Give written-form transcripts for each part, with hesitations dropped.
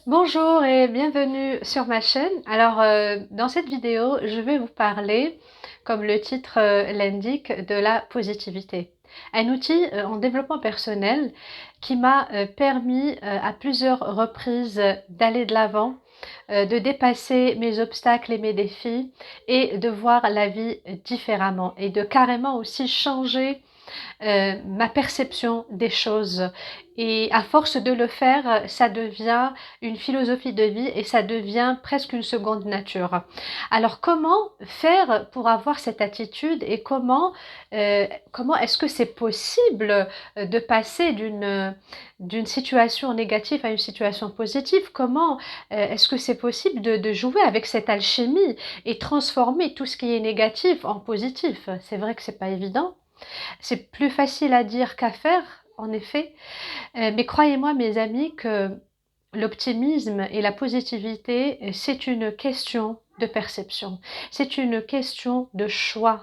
Bonjour et bienvenue sur ma chaîne. Dans cette vidéo, je vais vous parler, comme le titre l'indique, de la positivité. Un outil en développement personnel qui m'a permis à plusieurs reprises d'aller de l'avant, de dépasser mes obstacles et mes défis et de voir la vie différemment et de carrément aussi changer ma perception des choses. Et à force de le faire, ça devient une philosophie de vie et ça devient presque une seconde nature. Alors comment faire pour avoir cette attitude et comment est-ce que c'est possible de passer d'une situation négative à une situation positive? Comment est-ce que c'est possible de jouer avec cette alchimie et transformer tout ce qui est négatif en positif? C'est vrai que c'est pas évident. C'est plus facile à dire qu'à faire, en effet, mais croyez-moi mes amis que l'optimisme et la positivité, c'est une question de perception, c'est une question de choix,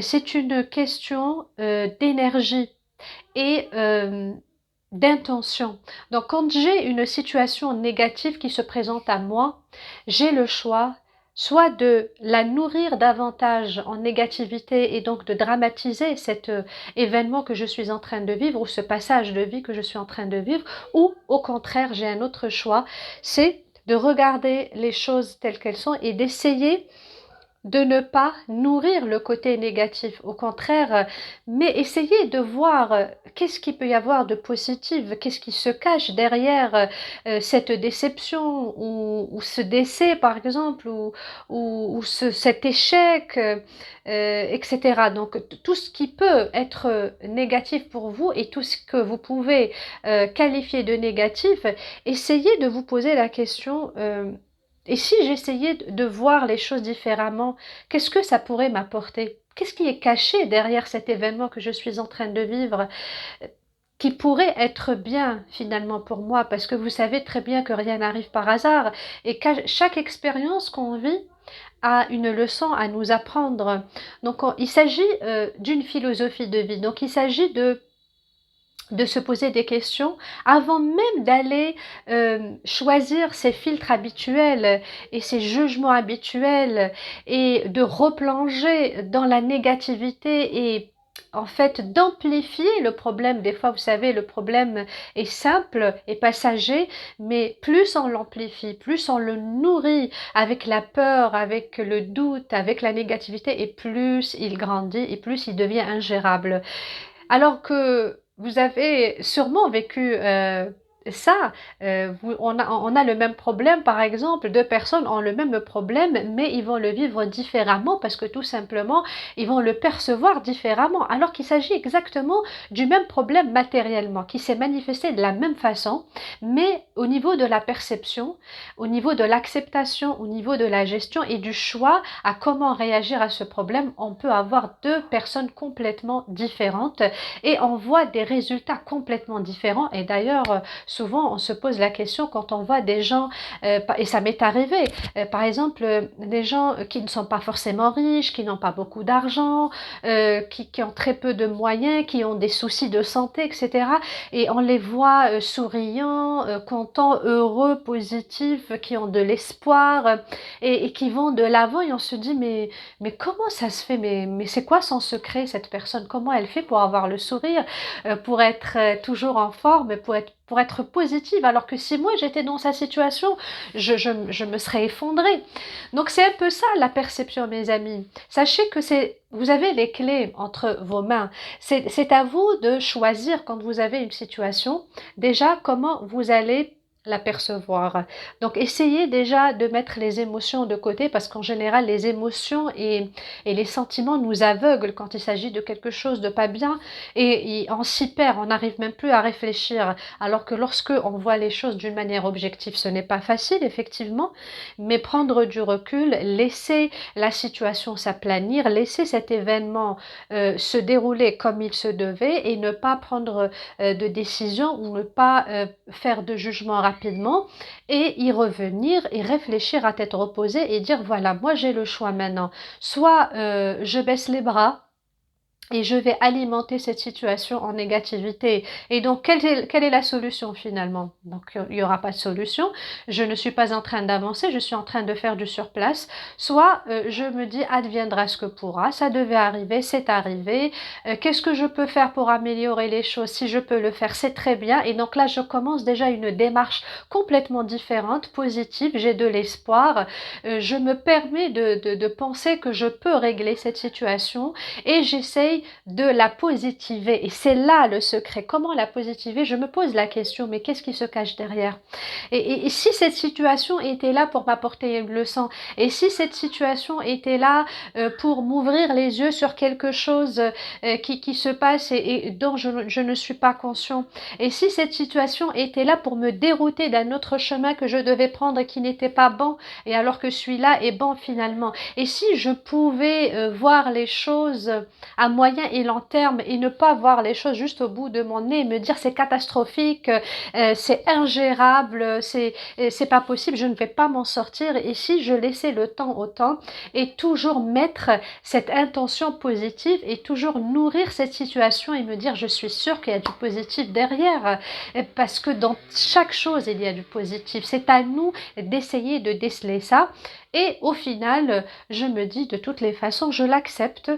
c'est une question d'énergie et d'intention. Donc quand j'ai une situation négative qui se présente à moi, j'ai le choix soit de la nourrir davantage en négativité et donc de dramatiser cet événement que je suis en train de vivre ou ce passage de vie que je suis en train de vivre, ou au contraire j'ai un autre choix, c'est de regarder les choses telles qu'elles sont et d'essayer de ne pas nourrir le côté négatif, au contraire, mais essayer de voir qu'est-ce qu'il peut y avoir de positif, qu'est-ce qui se cache derrière cette déception ou ce décès par exemple, ou cet échec, etc. Donc tout ce qui peut être négatif pour vous et tout ce que vous pouvez qualifier de négatif, essayez de vous poser la question et si j'essayais de voir les choses différemment, qu'est-ce que ça pourrait m'apporter? Qu'est-ce qui est caché derrière cet événement que je suis en train de vivre, qui pourrait être bien finalement pour moi? Parce que vous savez très bien que rien n'arrive par hasard et que chaque expérience qu'on vit a une leçon à nous apprendre. Donc il s'agit d'une philosophie de vie. Donc il s'agit de se poser des questions avant même d'aller choisir ses filtres habituels et ses jugements habituels et de replonger dans la négativité et en fait d'amplifier le problème. Des fois, vous savez, le problème est simple et passager, mais plus on l'amplifie, plus on le nourrit avec la peur, avec le doute, avec la négativité, et plus il grandit et plus il devient ingérable. Alors que vous avez sûrement vécu ça, on a le même problème, par exemple, deux personnes ont le même problème, mais ils vont le vivre différemment parce que tout simplement, ils vont le percevoir différemment, alors qu'il s'agit exactement du même problème matériellement, qui s'est manifesté de la même façon, mais au niveau de la perception, au niveau de l'acceptation, au niveau de la gestion et du choix à comment réagir à ce problème, on peut avoir deux personnes complètement différentes et on voit des résultats complètement différents. Et d'ailleurs, souvent on se pose la question quand on voit des gens, et ça m'est arrivé, par exemple, des gens qui ne sont pas forcément riches, qui n'ont pas beaucoup d'argent, qui ont très peu de moyens, qui ont des soucis de santé, etc. Et on les voit souriants, contents, heureux, positifs, qui ont de l'espoir et qui vont de l'avant et on se dit mais comment ça se fait, mais c'est quoi son secret, cette personne? Comment elle fait pour avoir le sourire, pour être toujours en forme, pour être positive? Alors que si moi j'étais dans sa situation, je me serais effondrée. Donc c'est un peu ça la perception, mes amis. Sachez que vous avez les clés entre vos mains. C'est à vous de choisir quand vous avez une situation, déjà comment vous allez l'apercevoir. Donc essayez déjà de mettre les émotions de côté parce qu'en général les émotions et les sentiments nous aveuglent quand il s'agit de quelque chose de pas bien et on s'y perd, on n'arrive même plus à réfléchir. Alors que lorsque on voit les choses d'une manière objective, ce n'est pas facile effectivement, mais prendre du recul, laisser la situation s'aplanir, laisser cet événement se dérouler comme il se devait et ne pas prendre de décision ou ne pas faire de jugement rapidement et y revenir et réfléchir à tête reposée et dire voilà, moi j'ai le choix maintenant, soit je baisse les bras et je vais alimenter cette situation en négativité. Et donc, quelle est la solution finalement? Donc, il n'y aura pas de solution. Je ne suis pas en train d'avancer, je suis en train de faire du surplace. Soit je me dis, adviendra ce que pourra, ça devait arriver, c'est arrivé. Qu'est-ce que je peux faire pour améliorer les choses? Si je peux le faire, c'est très bien. Et donc là, je commence déjà une démarche complètement différente, positive. J'ai de l'espoir. Je me permets de penser que je peux régler cette situation et j'essaye de la positiver. Et c'est là le secret. Comment la positiver? Je me pose la question, mais qu'est-ce qui se cache derrière? Et si cette situation était là pour m'apporter une leçon, et si cette situation était là pour m'ouvrir les yeux sur quelque chose qui se passe et dont je ne suis pas conscient, et si cette situation était là pour me dérouter d'un autre chemin que je devais prendre et qui n'était pas bon, et alors que celui-là est bon finalement, et si je pouvais voir les choses à moyen et long terme et ne pas voir les choses juste au bout de mon nez, me dire c'est catastrophique, c'est ingérable, c'est pas possible, je ne vais pas m'en sortir. Et si je laissais le temps au temps et toujours mettre cette intention positive et toujours nourrir cette situation et me dire je suis sûre qu'il y a du positif derrière, parce que dans chaque chose il y a du positif. C'est à nous d'essayer de déceler ça. Et au final, je me dis de toutes les façons, je l'accepte.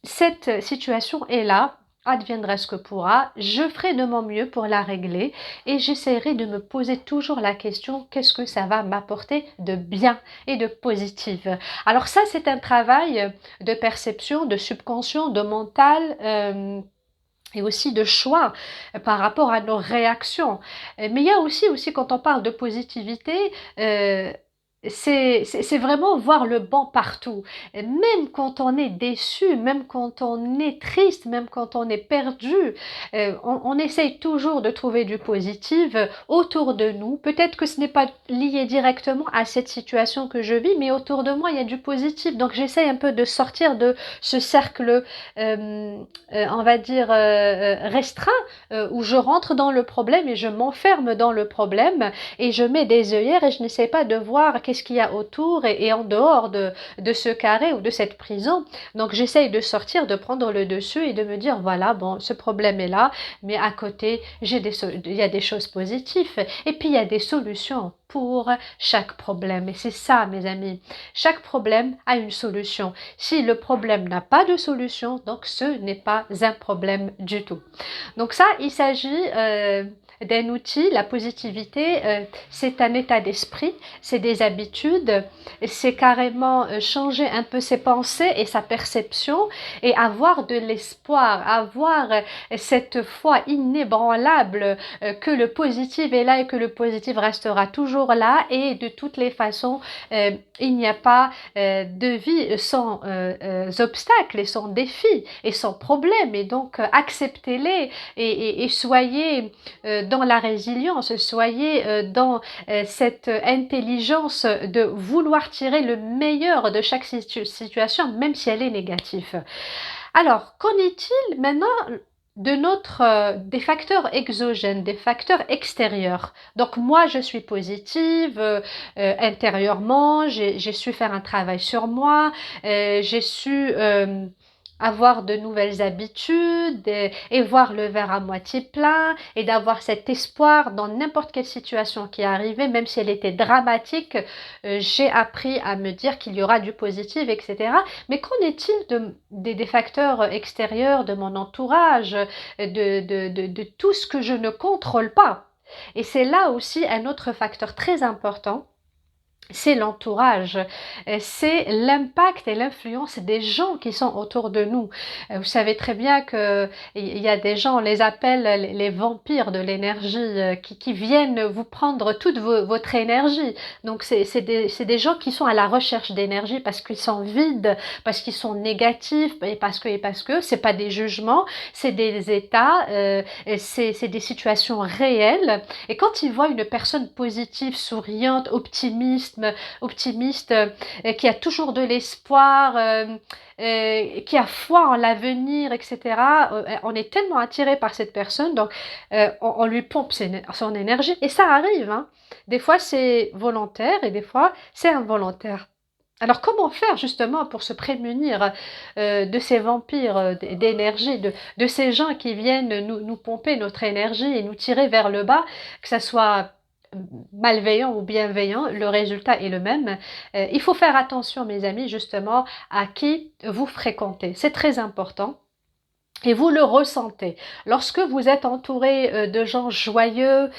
Cette situation est là, adviendra ce que pourra, je ferai de mon mieux pour la régler et j'essaierai de me poser toujours la question qu'est-ce que ça va m'apporter de bien et de positif. Alors ça, c'est un travail de perception, de subconscient, de mental. Et aussi de choix par rapport à nos réactions. Mais il y a aussi quand on parle de positivité, euh, c'est vraiment voir le bon partout. Et même quand on est déçu, même quand on est triste, même quand on est perdu, on essaye toujours de trouver du positif autour de nous. Peut-être que ce n'est pas lié directement à cette situation que je vis, mais autour de moi, il y a du positif. Donc j'essaye un peu de sortir de ce cercle on va dire, restreint, où je rentre dans le problème et je m'enferme dans le problème et je mets des œillères et je n'essaie pas de voir qu'est-ce qu'il y a autour et en dehors de ce carré ou de cette prison. Donc j'essaye de sortir, de prendre le dessus et de me dire, voilà, bon, ce problème est là, mais à côté, il y a des choses positives et puis il y a des solutions pour chaque problème. Et c'est ça, mes amis. Chaque problème a une solution. Si le problème n'a pas de solution, donc ce n'est pas un problème du tout. Donc ça, il s'agit d'un outil, la positivité, c'est un état d'esprit, c'est des habitudes, c'est carrément changer un peu ses pensées et sa perception et avoir de l'espoir, avoir cette foi inébranlable que le positif est là et que le positif restera toujours là et de toutes les façons, il n'y a pas de vie sans obstacles et sans défis et sans problèmes et donc acceptez-les et soyez dans la résilience, soyez dans cette intelligence de vouloir tirer le meilleur de chaque situation même si elle est négative. Alors, qu'en est-il maintenant des facteurs exogènes, des facteurs extérieurs? Donc moi, je suis positive intérieurement, j'ai su faire un travail sur moi, j'ai su avoir de nouvelles habitudes et voir le verre à moitié plein et d'avoir cet espoir dans n'importe quelle situation qui est arrivée, même si elle était dramatique, j'ai appris à me dire qu'il y aura du positif, etc. Mais qu'en est-il des facteurs extérieurs, de mon entourage, de tout ce que je ne contrôle pas? Et c'est là aussi un autre facteur très important, c'est l'entourage, c'est l'impact et l'influence des gens qui sont autour de nous. Vous savez très bien que il y a des gens, on les appelle les vampires de l'énergie, qui viennent vous prendre toute votre énergie. Donc c'est des gens qui sont à la recherche d'énergie parce qu'ils sont vides, parce qu'ils sont négatifs et parce que c'est pas des jugements, c'est des états, c'est des situations réelles. Et quand ils voient une personne positive, souriante, optimiste, qui a toujours de l'espoir, qui a foi en l'avenir, etc. On est tellement attiré par cette personne, donc on lui pompe son énergie, et ça arrive, hein. Des fois c'est volontaire et des fois c'est involontaire. Alors comment faire justement pour se prémunir de ces vampires d'énergie, de ces gens qui viennent nous pomper notre énergie et nous tirer vers le bas, que ça soit malveillant ou bienveillant, le résultat est le même. Il faut faire attention, mes amis, justement, à qui vous fréquentez. C'est très important. Et vous le ressentez. Lorsque vous êtes entouré de gens joyeux,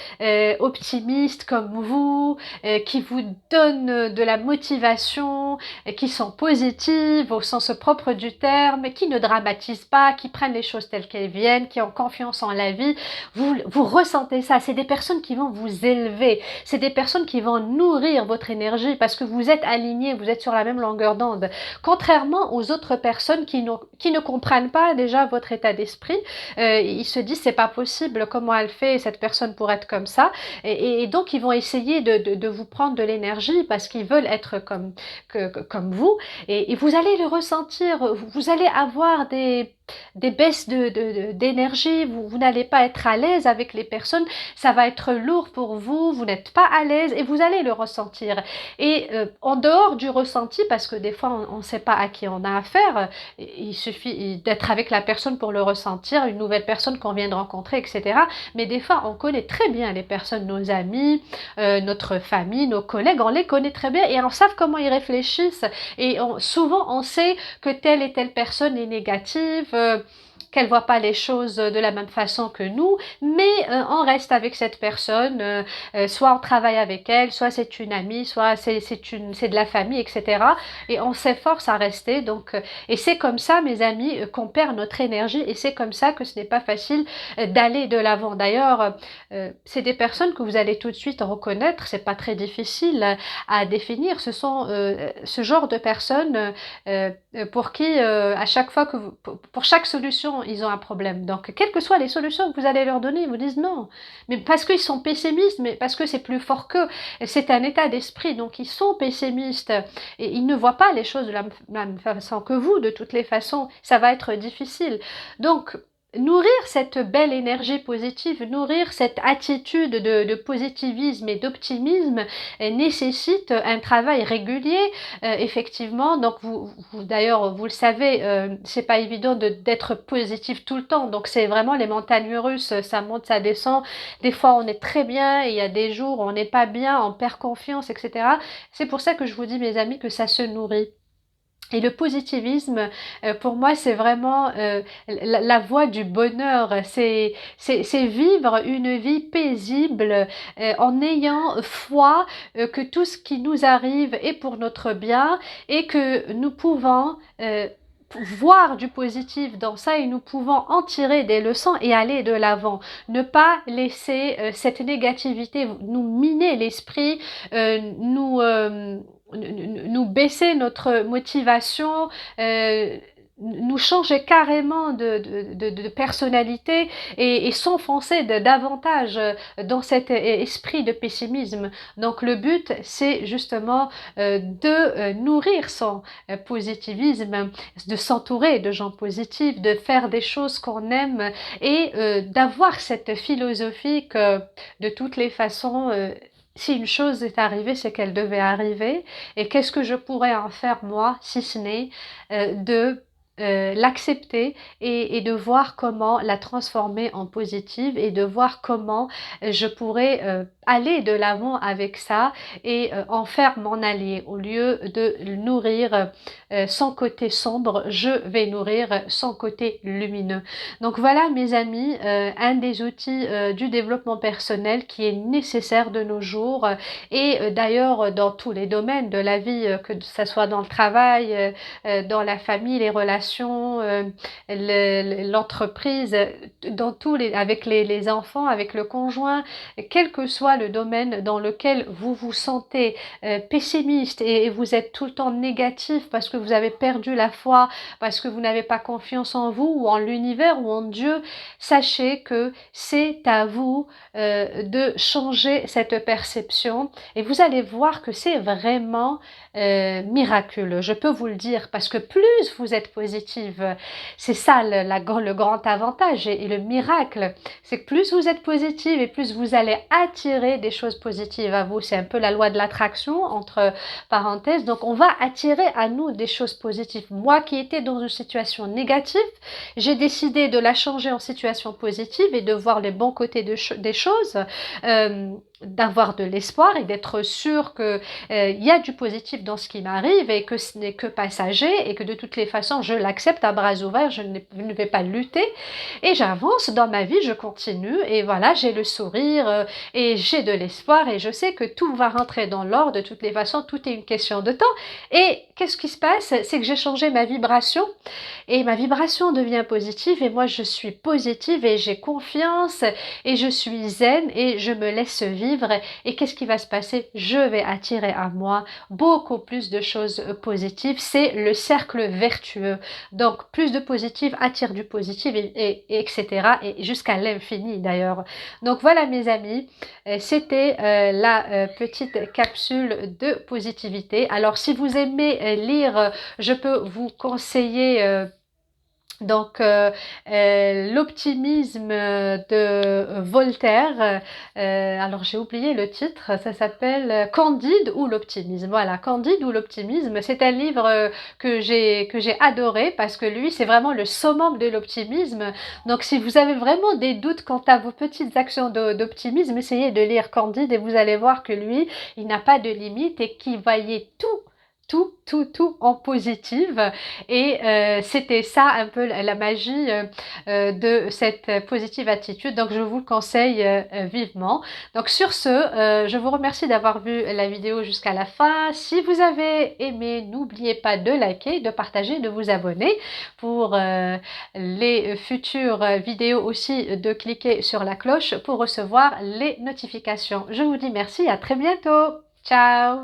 optimistes comme vous, qui vous donnent de la motivation, qui sont positives au sens propre du terme, qui ne dramatisent pas, qui prennent les choses telles qu'elles viennent, qui ont confiance en la vie, vous ressentez ça. C'est des personnes qui vont vous élever. C'est des personnes qui vont nourrir votre énergie parce que vous êtes alignés, vous êtes sur la même longueur d'onde. Contrairement aux autres personnes qui ne comprennent pas déjà votre état d'esprit, ils se disent c'est pas possible, comment elle fait cette personne pour être comme ça, et donc ils vont essayer de vous prendre de l'énergie parce qu'ils veulent être comme vous, et vous allez le ressentir, vous allez avoir des baisses d'énergie, vous n'allez pas être à l'aise avec les personnes, ça va être lourd pour vous, vous n'êtes pas à l'aise et vous allez le ressentir. Et en dehors du ressenti, parce que des fois on ne sait pas à qui on a affaire, il suffit d'être avec la personne pour le ressentir, une nouvelle personne qu'on vient de rencontrer, etc. Mais des fois on connaît très bien les personnes, nos amis, notre famille, nos collègues, on les connaît très bien et on sait comment ils réfléchissent, et souvent on sait que telle et telle personne est négative, qu'elle voit pas les choses de la même façon que nous, mais on reste avec cette personne, soit on travaille avec elle, soit c'est une amie, soit c'est de la famille, etc. Et on s'efforce à rester. Donc, et c'est comme ça, mes amis, qu'on perd notre énergie, et c'est comme ça que ce n'est pas facile d'aller de l'avant. D'ailleurs, c'est des personnes que vous allez tout de suite reconnaître, c'est pas très difficile à définir. Ce sont ce genre de personnes pour qui, à chaque fois que pour chaque solution, ils ont un problème. Donc, quelles que soient les solutions que vous allez leur donner, ils vous disent non. Mais parce qu'ils sont pessimistes, mais parce que c'est plus fort qu'eux. C'est un état d'esprit. Donc, ils sont pessimistes et ils ne voient pas les choses de la même façon que vous. De toutes les façons, ça va être difficile. Donc, nourrir cette belle énergie positive, nourrir cette attitude de positivisme et d'optimisme nécessite un travail régulier, effectivement. Donc d'ailleurs, vous le savez, c'est pas évident d'être positif tout le temps. Donc c'est vraiment les montagnes russes, ça monte, ça descend. Des fois on est très bien, et il y a des jours où on n'est pas bien, on perd confiance, etc. C'est pour ça que je vous dis, mes amis, que ça se nourrit. Et le positivisme, pour moi, c'est vraiment la voie du bonheur. C'est vivre une vie paisible en ayant foi que tout ce qui nous arrive est pour notre bien, et que nous pouvons voir du positif dans ça, et nous pouvons en tirer des leçons et aller de l'avant. Ne pas laisser cette négativité nous miner l'esprit, nous baisser notre motivation, nous changer carrément de personnalité, et s'enfoncer davantage dans cet esprit de pessimisme. Donc le but, c'est justement de nourrir son positivisme, de s'entourer de gens positifs, de faire des choses qu'on aime, et d'avoir cette philosophie que de toutes les façons, si une chose est arrivée, c'est qu'elle devait arriver, et qu'est-ce que je pourrais en faire moi, si ce n'est de l'accepter, et de voir comment la transformer en positive, et de voir comment je pourrais aller de l'avant avec ça, et en faire mon allié. Au lieu de nourrir son côté sombre, je vais nourrir son côté lumineux. Donc voilà, mes amis, un des outils du développement personnel qui est nécessaire de nos jours, et d'ailleurs dans tous les domaines de la vie, que ce soit dans le travail, dans la famille, les relations, l'entreprise, dans avec les enfants, avec le conjoint, quel que soit le domaine dans lequel vous vous sentez pessimiste, et vous êtes tout le temps négatif parce que vous avez perdu la foi, parce que vous n'avez pas confiance en vous ou en l'univers ou en Dieu, sachez que c'est à vous de changer cette perception, et vous allez voir que c'est vraiment miraculeux. Je peux vous le dire, parce que plus vous êtes positif, positive. C'est ça le grand avantage et le miracle. C'est que plus vous êtes positive et plus vous allez attirer des choses positives à vous. C'est un peu la loi de l'attraction, entre parenthèses. Donc, on va attirer à nous des choses positives. Moi qui étais dans une situation négative, j'ai décidé de la changer en situation positive et de voir les bons côtés des choses. D'avoir de l'espoir et d'être sûr que il y a du positif dans ce qui m'arrive et que ce n'est que passager et que de toutes les façons je l'accepte à bras ouverts, je ne vais pas lutter et j'avance dans ma vie, je continue et voilà, j'ai le sourire et j'ai de l'espoir et je sais que tout va rentrer dans l'ordre, de toutes les façons, tout est une question de temps. Et qu'est-ce qui se passe? C'est que j'ai changé ma vibration et ma vibration devient positive et moi je suis positive et j'ai confiance et je suis zen et je me laisse vivre. Et qu'est-ce qui va se passer? Je vais attirer à moi beaucoup plus de choses positives. C'est le cercle vertueux. Donc, plus de positif attire du positif, etc. Et jusqu'à l'infini d'ailleurs. Donc, voilà mes amis, c'était la petite capsule de positivité. Alors, si vous aimez lire, je peux vous conseiller l'optimisme de Voltaire, alors j'ai oublié le titre, ça s'appelle Candide ou l'optimisme. Voilà, Candide ou l'optimisme, c'est un livre que j'ai adoré parce que lui c'est vraiment le summum de l'optimisme. Donc si vous avez vraiment des doutes quant à vos petites actions d'optimisme, essayez de lire Candide et vous allez voir que lui, il n'a pas de limite et qu'il voyait tout en positive et c'était ça un peu la magie de cette positive attitude, donc je vous le conseille vivement. Donc sur ce, je vous remercie d'avoir vu la vidéo jusqu'à la fin. Si vous avez aimé, n'oubliez pas de liker, de partager, de vous abonner pour les futures vidéos aussi, de cliquer sur la cloche pour recevoir les notifications. Je vous dis merci, à très bientôt. Ciao!